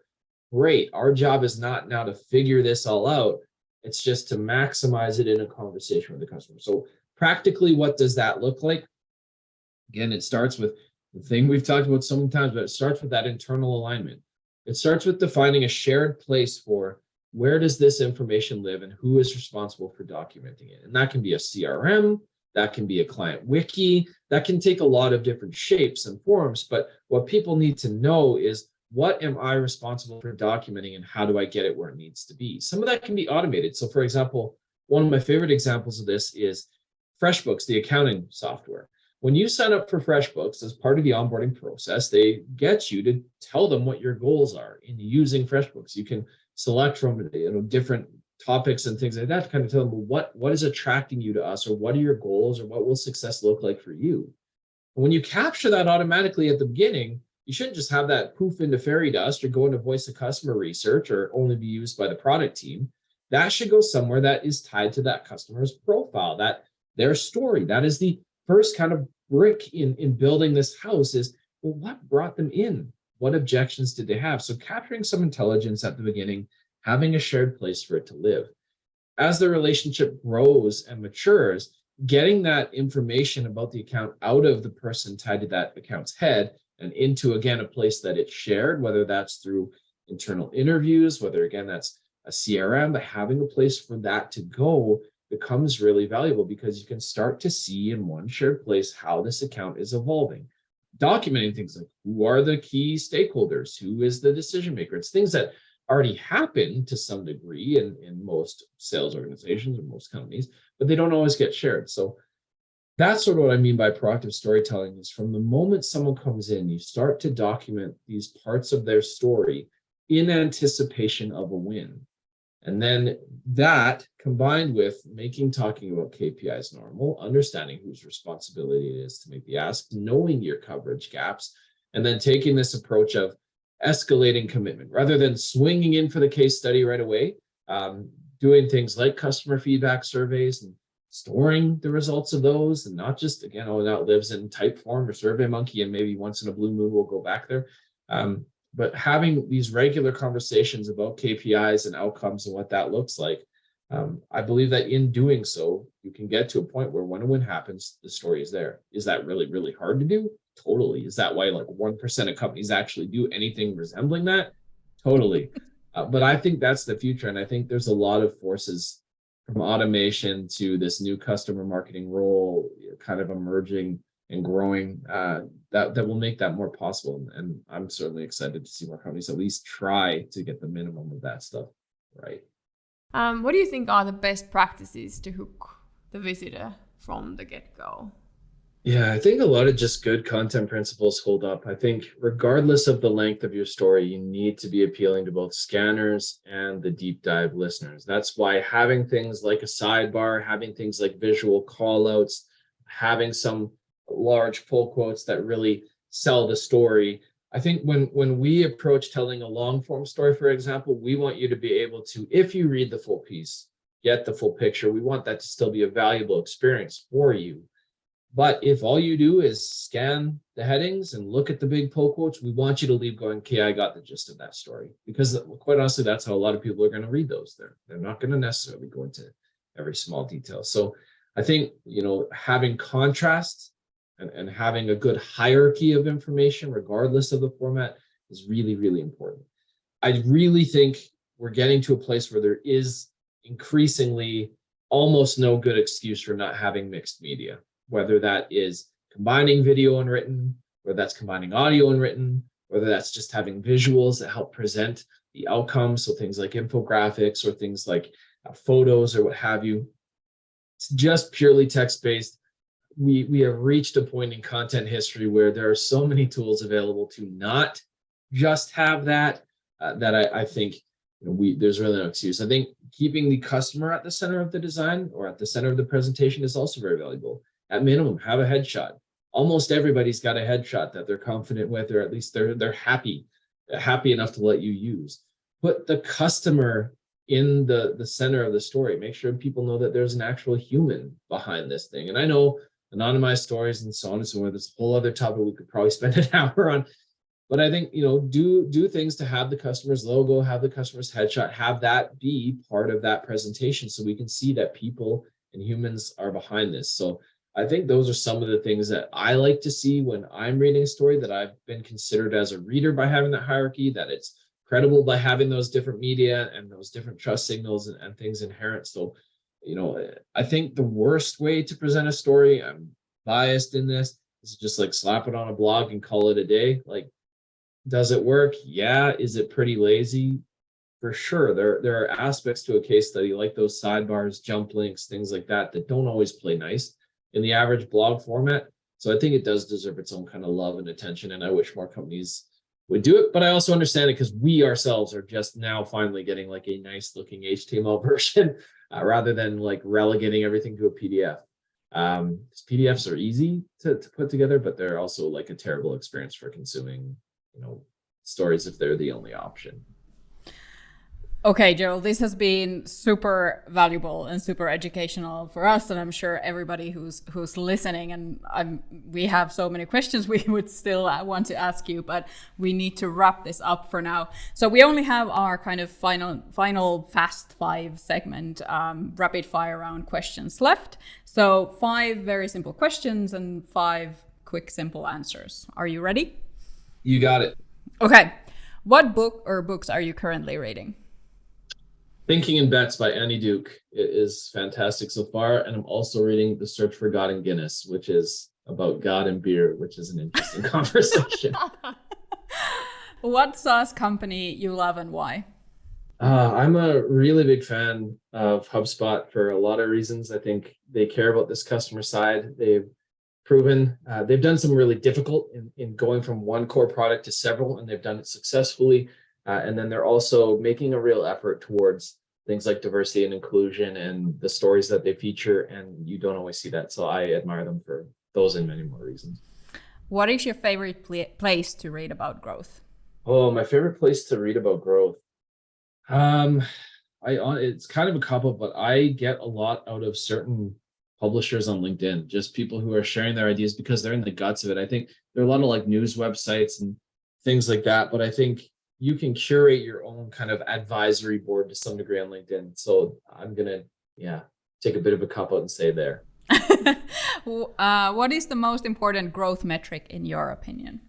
great, our job is not now to figure this all out. It's just to maximize it in a conversation with the customer. So practically, what does that look like? Again, it starts with the thing we've talked about so many times, but it starts with that internal alignment. It starts with defining a shared place for where does this information live and who is responsible for documenting it. And that can be a CRM, that can be a client wiki, that can take a lot of different shapes and forms. But what people need to know is, what am I responsible for documenting and how do I get it where it needs to be? Some of that can be automated. So for example, one of my favorite examples of this is FreshBooks, the accounting software. When you sign up for FreshBooks as part of the onboarding process, they get you to tell them what your goals are in using FreshBooks. You can select from different topics and things like that to kind of tell them, well, what is attracting you to us, or what are your goals, or what will success look like for you? And when you capture that automatically at the beginning, you shouldn't just have that poof into fairy dust or go into voice of customer research or only be used by the product team. That should go somewhere that is tied to that customer's profile, that their story. That is the first kind of brick in building this house is, well, what brought them in? What objections did they have? So capturing some intelligence at the beginning, having a shared place for it to live. As the relationship grows and matures, getting that information about the account out of the person tied to that account's head and into, again, a place that it's shared, whether that's through internal interviews, whether, again, that's a CRM, but having a place for that to go becomes really valuable, because you can start to see in one shared place how this account is evolving. documenting things like who are the key stakeholders, who is the decision maker. It's things that already happen to some degree in most sales organizations or most companies, but they don't always get shared. So that's sort of what I mean by proactive storytelling is from the moment someone comes in, you start to document these parts of their story in anticipation of a win. And then that combined with talking about KPIs normal, understanding whose responsibility it is to make the ask, knowing your coverage gaps, and then taking this approach of escalating commitment rather than swinging in for the case study right away, doing things like customer feedback surveys and storing the results of those, and not just, again, that lives in Typeform or SurveyMonkey, and maybe once in a blue moon we'll go back there. But having these regular conversations about KPIs and outcomes and what that looks like, I believe that in doing so, you can get to a point where when a win happens, the story is there. Is that really, really hard to do? Totally. Is that why like 1% of companies actually do anything resembling that? Totally. But I think that's the future. And I think there's a lot of forces from automation to this new customer marketing role kind of emerging and growing that will make that more possible. And I'm certainly excited to see more companies at least try to get the minimum of that stuff right. What do you think are the best practices to hook the visitor from the get-go? Yeah, I think a lot of just good content principles hold up. I think regardless of the length of your story, you need to be appealing to both scanners and the deep dive listeners. That's why having things like a sidebar, having things like visual callouts, having some large pull quotes that really sell the story. I think when we approach telling a long form story, for example, we want you to be able to, if you read the full piece, get the full picture. We want that to still be a valuable experience for you. But if all you do is scan the headings and look at the big pull quotes, we want you to leave going, okay, I got the gist of that story. Because quite honestly, that's how a lot of people are going to read those. They're not going to necessarily go into every small detail. So I think, having contrast and having a good hierarchy of information, regardless of the format, is really, really important. I really think we're getting to a place where there is increasingly almost no good excuse for not having mixed media, whether that is combining video and written, whether that's combining audio and written, whether that's just having visuals that help present the outcomes. So things like infographics or things like photos or what have you. It's just purely text-based. We have reached a point in content history where there are so many tools available to not just have that, that I think there's really no excuse. I think keeping the customer at the center of the design or at the center of the presentation is also very valuable. At minimum, have a headshot. Almost everybody's got a headshot that they're confident with, or at least they're happy enough to let you use. Put the customer in the center of the story. Make sure people know that there's an actual human behind this thing. And I know anonymized stories and so on and so forth, this whole other topic we could probably spend an hour on. But I think, do things to have the customer's logo, have the customer's headshot, have that be part of that presentation so we can see that people and humans are behind this. So I think those are some of the things that I like to see when I'm reading a story, that I've been considered as a reader by having that hierarchy, that it's credible by having those different media and those different trust signals and things inherent. So, I think the worst way to present a story, I'm biased in this, is just like slap it on a blog and call it a day. Like, does it work? Yeah. Is it pretty lazy? For sure. There are aspects to a case study like those sidebars, jump links, things like that don't always play nice in the average blog format. So I think it does deserve its own kind of love and attention. And I wish more companies would do it, but I also understand it because we ourselves are just now finally getting like a nice looking HTML version rather than like relegating everything to a PDF. Because PDFs are easy to put together, but they're also like a terrible experience for consuming, stories if they're the only option. Okay, Joel, this has been super valuable and super educational for us, and I'm sure everybody who's listening. And we have so many questions we would still want to ask you, but we need to wrap this up for now. So we only have our kind of final fast 5 segment, rapid fire round questions left. So 5 very simple questions and 5 quick, simple answers. Are you ready? You got it. Okay. What book or books are you currently reading? Thinking in Bets by Annie Duke. It is fantastic so far. And I'm also reading The Search for God in Guinness, which is about God and beer, which is an interesting conversation. What SaaS company you love and why? I'm a really big fan of HubSpot for a lot of reasons. I think they care about this customer side. They've proven, they've done some really difficult in going from one core product to several, and they've done it successfully. And then they're also making a real effort towards things like diversity and inclusion and the stories that they feature. And you don't always see that. So I admire them for those and many more reasons. What is your favorite place to read about growth? Oh, my favorite place to read about growth. It's kind of a couple, but I get a lot out of certain publishers on LinkedIn, just people who are sharing their ideas because they're in the guts of it. I think there are a lot of like news websites and things like that, but I think you can curate your own kind of advisory board to some degree on LinkedIn. So I'm gonna, take a bit of a cop out and say there. What is the most important growth metric in your opinion?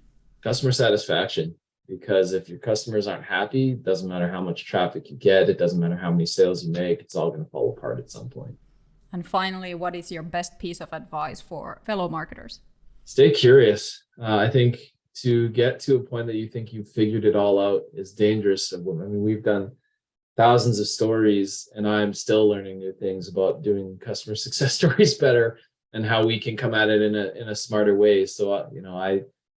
Customer satisfaction. Because if your customers aren't happy, it doesn't matter how much traffic you get, it doesn't matter how many sales you make, it's all going to fall apart at some point. And finally, what is your best piece of advice for fellow marketers? Stay curious. I think to get to a point that you think you've figured it all out is dangerous. I mean, we've done thousands of stories, and I'm still learning new things about doing customer success stories better and how we can come at it in a smarter way. So,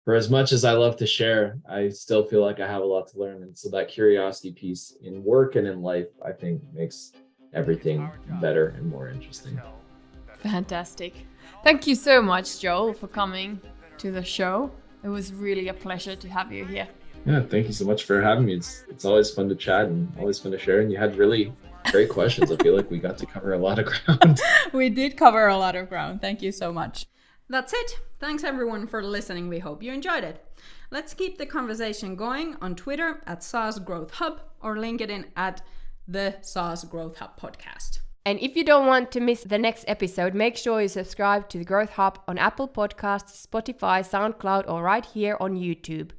for as much as I love to share, I still feel like I have a lot to learn. And so that curiosity piece in work and in life, I think makes everything better and more interesting. Fantastic. Thank you so much, Joel, for coming to the show. It was really a pleasure to have you here. Yeah, thank you so much for having me. It's always fun to chat and always fun to share. And you had really great questions. I feel like we got to cover a lot of ground. We did cover a lot of ground. Thank you so much. That's it. Thanks everyone for listening. We hope you enjoyed it. Let's keep the conversation going on Twitter at SaaS Growth Hub or LinkedIn at the SaaS Growth Hub podcast. And if you don't want to miss the next episode, make sure you subscribe to the Growth Hub on Apple Podcasts, Spotify, SoundCloud, or right here on YouTube.